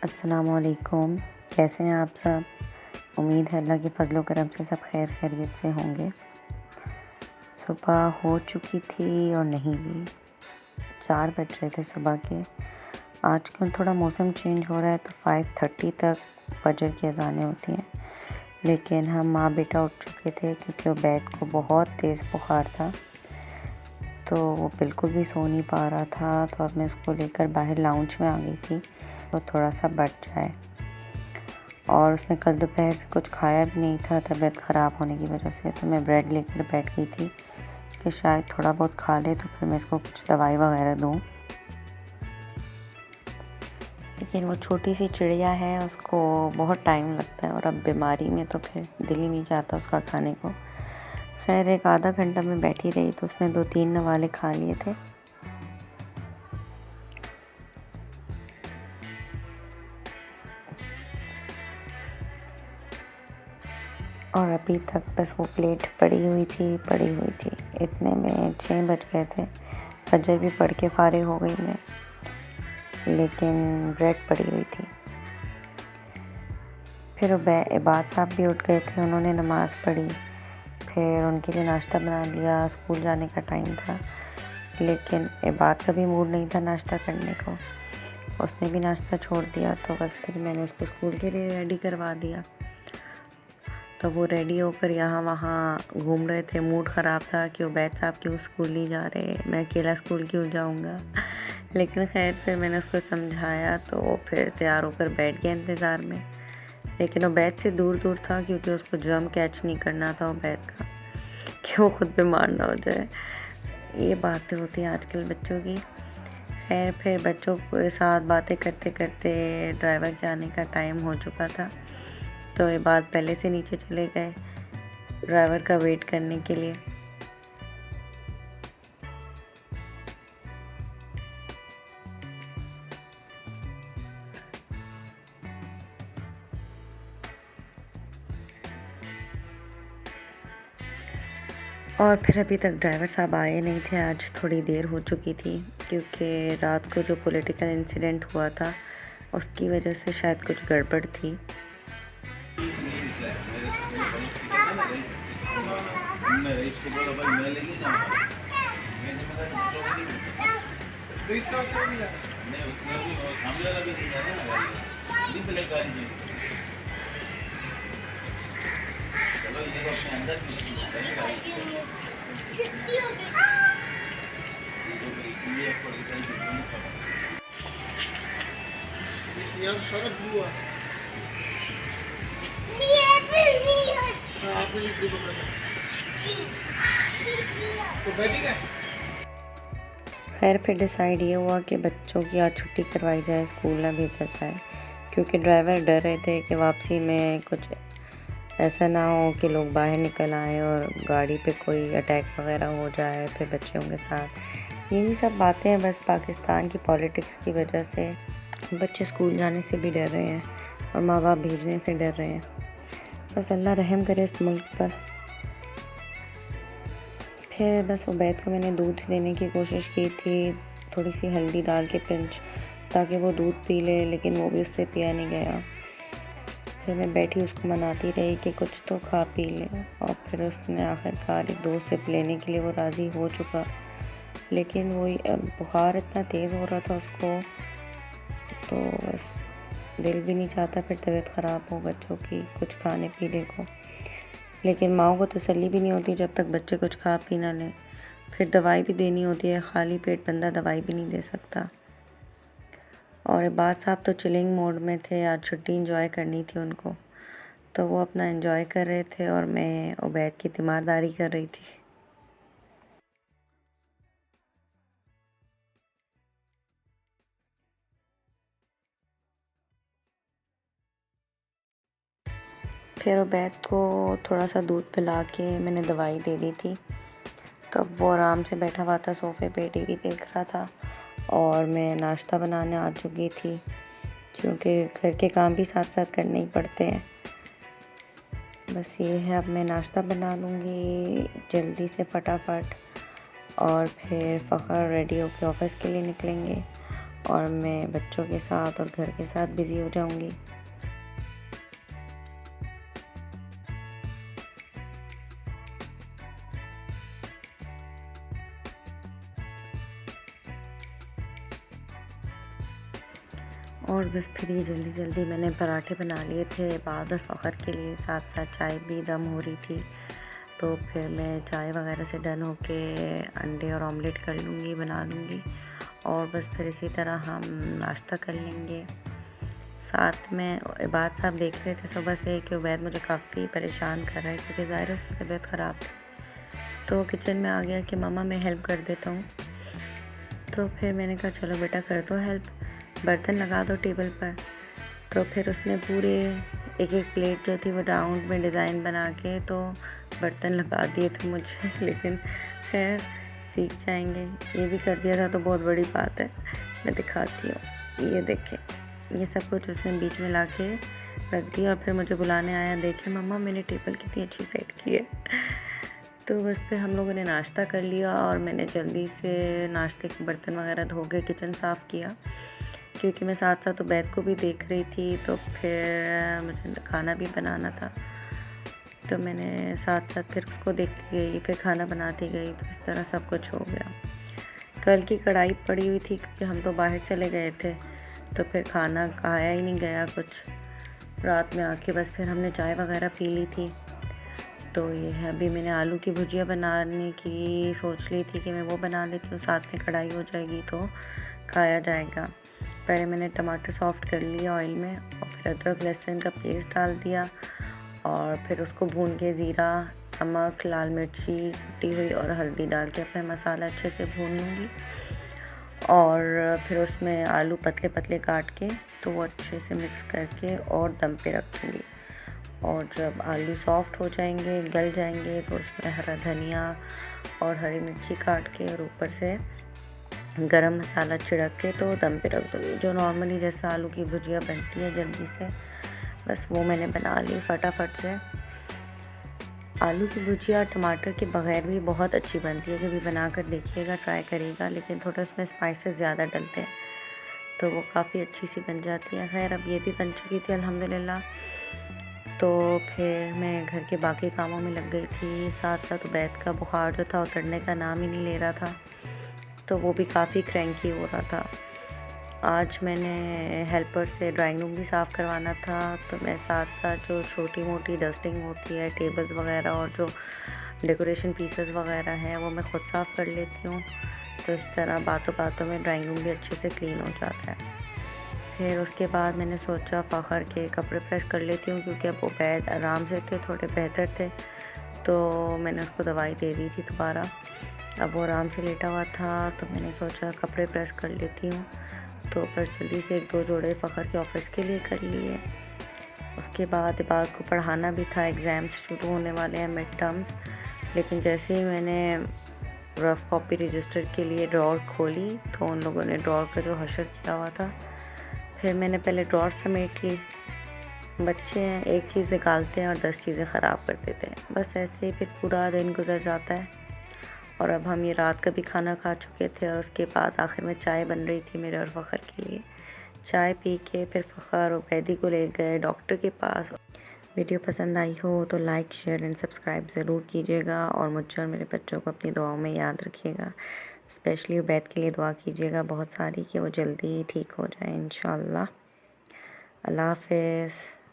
अस्सलामुअलैकुम। कैसे हैं आप सब? उम्मीद है अल्लाह के फजलो करम से सब खैर खैरियत से होंगे। सुबह हो चुकी थी और नहीं भी 4 बज रहे थे सुबह के। आज क्यों थोड़ा मौसम चेंज हो रहा है तो 5:30 तक फजर की अज़ानें होती हैं, लेकिन हम माँ बेटा उठ चुके थे क्योंकि उबैद को बहुत तेज़ बुखार था, तो वो बिल्कुल भी सो नहीं पा रहा था। तो अब मैं उसको लेकर बाहर लाउंज में आ गई थी तो थोड़ा सा बच जाए। और उसने कल दोपहर से कुछ खाया भी नहीं था तबीयत ख़राब होने की वजह से, तो मैं ब्रेड लेकर बैठ गई थी कि शायद थोड़ा बहुत खा ले तो फिर मैं इसको कुछ दवाई वगैरह दूँ। लेकिन वो छोटी सी चिड़िया है, उसको बहुत टाइम लगता है और अब बीमारी में तो फिर दिल ही नहीं चाहता उसका खाने को। खैर एक आधा घंटा में बैठी रही तो उसने 2-3 नवाले खा लिए थे। और अभी तक बस वो प्लेट पड़ी हुई थी। इतने में 6 बज गए थे। फजर भी पढ़ के फारिग हो गई मैं, लेकिन ब्रेड पड़ी हुई थी। फिर इबाद साहब भी उठ गए थे, उन्होंने नमाज़ पढ़ी, फिर उनके लिए नाश्ता बना लिया। स्कूल जाने का टाइम था, लेकिन इबाद का भी मूड नहीं था नाश्ता करने को, उसने भी नाश्ता छोड़ दिया। तो बस फिर मैंने उसको स्कूल के लिए रेडी करवा दिया। तो वो रेडी होकर यहाँ वहाँ घूम रहे थे। मूड ख़राब था कि उबैद साहब क्यों स्कूल नहीं जा रहे, मैं अकेला स्कूल क्यों जाऊँगा। लेकिन खैर फिर मैंने उसको समझाया तो वो फिर तैयार होकर बैठ गया इंतज़ार में। लेकिन उबैद से दूर दूर था क्योंकि उसको जर्म कैच नहीं करना था उबैद का, कि वो ख़ुद बीमार ना हो जाए। ये बातें होती हैं आजकल बच्चों की। खैर फिर बच्चों के साथ बातें करते करते ड्राइवर के आने का टाइम हो चुका था, तो ये बात पहले से नीचे चले गए ड्राइवर का वेट करने के लिए। और फिर अभी तक ड्राइवर साहब आए नहीं थे। आज थोड़ी देर हो चुकी थी क्योंकि रात को जो पॉलिटिकल इंसिडेंट हुआ था उसकी वजह से शायद कुछ गड़बड़ थी। खैर फिर डिसाइड ये हुआ कि बच्चों की आज छुट्टी करवाई जाए, स्कूल ना भेजा जाए, क्योंकि ड्राइवर डर रहे थे कि वापसी में कुछ ऐसा ना हो कि लोग बाहर निकल आए और गाड़ी पे कोई अटैक वगैरह हो जाए फिर बच्चों के साथ। यही सब बातें हैं, बस पाकिस्तान की पॉलिटिक्स की वजह से बच्चे स्कूल जाने से भी डर रहे हैं और माँ बाप भेजने से डर रहे हैं। बस अल्लाह रहम करे इस मुल्क पर। फिर बस उबैद को मैंने दूध देने की कोशिश की थी, थोड़ी सी हल्दी डाल के पिंच, ताकि वो दूध पी ले, लेकिन वो भी उससे पिया नहीं गया। फिर मैं बैठी उसको मनाती रही कि कुछ तो खा पी ले, और फिर उसने आखिरकार 2 सिप लेने के लिए वो राज़ी हो चुका। लेकिन वही बुखार इतना तेज़ हो रहा था उसको, तो बस दिल भी नहीं चाहता फिर तबीयत ख़राब हो बच्चों की कुछ खाने पीने को। लेकिन माओ को तसल्ली भी नहीं होती जब तक बच्चे कुछ खा पी ना लें। फिर दवाई भी देनी होती है, खाली पेट बंदा दवाई भी नहीं दे सकता। और इबाद साहब तो चिलिंग मोड में थे, आज छुट्टी एंजॉय करनी थी उनको, तो वो अपना एंजॉय कर रहे थे और मैं उबैद की तीमारदारी कर रही थी। फिर उबैद को थोड़ा सा दूध पिला के मैंने दवाई दे दी थी, तो अब वो आराम से बैठा हुआ था सोफ़े पे, टीवी देख रहा था और मैं नाश्ता बनाने आ चुकी थी, क्योंकि घर के काम भी साथ साथ करने ही पड़ते हैं। बस ये है, अब मैं नाश्ता बना लूँगी जल्दी से फटाफट, और फिर फ़खर रेडी होकर ऑफ़िस के लिए निकलेंगे। और मैं बच्चों के साथ और घर के साथ बिज़ी हो जाऊंगी। और बस फिर ये जल्दी जल्दी मैंने पराठे बना लिए थे बाद और फ़खर के लिए, साथ साथ चाय भी दम हो रही थी। तो फिर मैं चाय वगैरह से डन होके अंडे और ऑमलेट कर लूँगी, बना लूँगी, और बस फिर इसी तरह हम नाश्ता कर लेंगे। साथ में इबाद साहब देख रहे थे सुबह से कि उबैद मुझे काफ़ी परेशान कर रहा है, क्योंकि ज़ाहिर है उसकी तबीयत ख़राब थी। तो किचन में आ गया कि मम्मा मैं हेल्प कर देता हूँ। तो फिर मैंने कहा चलो बेटा कर दो हेल्प, बर्तन लगा दो टेबल पर। तो फिर उसने पूरे एक एक प्लेट जो थी वो राउंड में डिज़ाइन बना के तो बर्तन लगा दिए थे मुझे, लेकिन खैर सीख जाएंगे। ये भी कर दिया था तो बहुत बड़ी बात है। मैं दिखाती हूँ, ये देखें, ये सब कुछ उसने बीच में ला के रख दिया और फिर मुझे बुलाने आया, देखे मम्मा मैंने टेबल कितनी अच्छी सेट की है। तो बस फिर हम लोगों ने नाश्ता कर लिया और मैंने जल्दी से नाश्ते के बर्तन वगैरह धो के किचन साफ़ किया, क्योंकि मैं साथ साथ उबैद को भी देख रही थी। तो फिर मुझे खाना भी बनाना था, तो मैंने साथ साथ फिर उसको देखती गई, फिर खाना बनाती गई। तो इस तरह सब कुछ हो गया। कल की कढ़ाई पड़ी हुई थी क्योंकि हम तो बाहर चले गए थे, तो फिर खाना खाया ही नहीं गया कुछ। रात में आके बस फिर हमने चाय वगैरह पी ली थी। तो ये है, अभी मैंने आलू की भुजिया बनाने की सोच ली थी कि मैं वो बना लेती हूँ, साथ में कढ़ाई हो जाएगी तो खाया जाएगा। पहले मैंने टमाटर सॉफ्ट कर लिया ऑयल में, और फिर अदरक लहसुन का पेस्ट डाल दिया, और फिर उसको भून के ज़ीरा, नमक, लाल मिर्ची कुटी हुई और हल्दी डाल के अपना मसाला अच्छे से भून लूँगी। और फिर उसमें आलू पतले पतले काट के तो वो अच्छे से मिक्स करके और दम पे रख दूँगी। और जब आलू सॉफ्ट हो जाएंगे, गल जाएंगे, तो उसमें हरा धनिया और हरी मिर्ची काट के और ऊपर से गरम मसाला छिड़क के तो दम पे रख दूँगी। जो नॉर्मली जैसा आलू की भुजिया बनती है जल्दी से, बस वो मैंने बना ली फटाफट से। आलू की भुजिया टमाटर के बगैर भी बहुत अच्छी बनती है, कभी बना कर देखिएगा, ट्राई करिएगा, लेकिन थोड़ा उसमें स्पाइसेस ज़्यादा डलते हैं तो वो काफ़ी अच्छी सी बन जाती है। खैर अब ये भी बन चुकी थी अल्हम्दुलिल्लाह। तो फिर मैं घर के बाकी कामों में लग गई थी। साथ साथ उबैद का बुखार जो था उतरने का नाम ही नहीं ले रहा था, तो वो भी काफ़ी क्रैंकी हो रहा था। आज मैंने हेल्पर से ड्राइंग रूम भी साफ़ करवाना था, तो मैं साथ साथ जो छोटी मोटी डस्टिंग होती है, टेबल्स वगैरह और जो डेकोरेशन पीसेस वगैरह हैं वो मैं ख़ुद साफ़ कर लेती हूँ। तो इस तरह बातों बातों में ड्राइंग रूम भी अच्छे से क्लीन हो जाता है। फिर उसके बाद मैंने सोचा फ़खर के कपड़े प्रेस कर लेती हूँ, क्योंकि अब वो पैर आराम से थे, थोड़े बेहतर थे, तो मैंने उसको दवाई दे दी थी दोबारा। अब वो आराम से लेटा हुआ था, तो मैंने सोचा कपड़े प्रेस कर लेती हूँ। तो बस जल्दी से एक दो जोड़े फ़खर के ऑफ़िस के लिए कर लिए। उसके बाद इबाद को पढ़ाना भी था, एग्ज़ाम्स शुरू होने वाले हैं, मिड टर्म्स। लेकिन जैसे ही मैंने रफ़ कॉपी रजिस्टर के लिए ड्रॉर खोली तो उन लोगों ने ड्रॉर का जो हशर किया हुआ था, फिर मैंने पहले ड्रॉर समेट ली। बच्चे हैं, एक चीज़ निकालते हैं और 10 चीज़ें ख़राब कर देते हैं। बस ऐसे ही फिर पूरा दिन गुजर जाता है। और अब हम ये रात का भी खाना खा चुके थे, और उसके बाद आखिर में चाय बन रही थी मेरे और फ़खर के लिए। चाय पी के फिर फ़खर और बैदी को ले गए डॉक्टर के पास। वीडियो पसंद आई हो तो लाइक, शेयर एंड सब्सक्राइब ज़रूर कीजिएगा, और मुझे और मेरे बच्चों को अपनी दुआओं में याद रखिएगा। स्पेशली उबैद के लिए दुआ कीजिएगा बहुत सारी, कि वो जल्दी ठीक हो जाए इंशाअल्लाह। अल्लाह हाफ़िज़।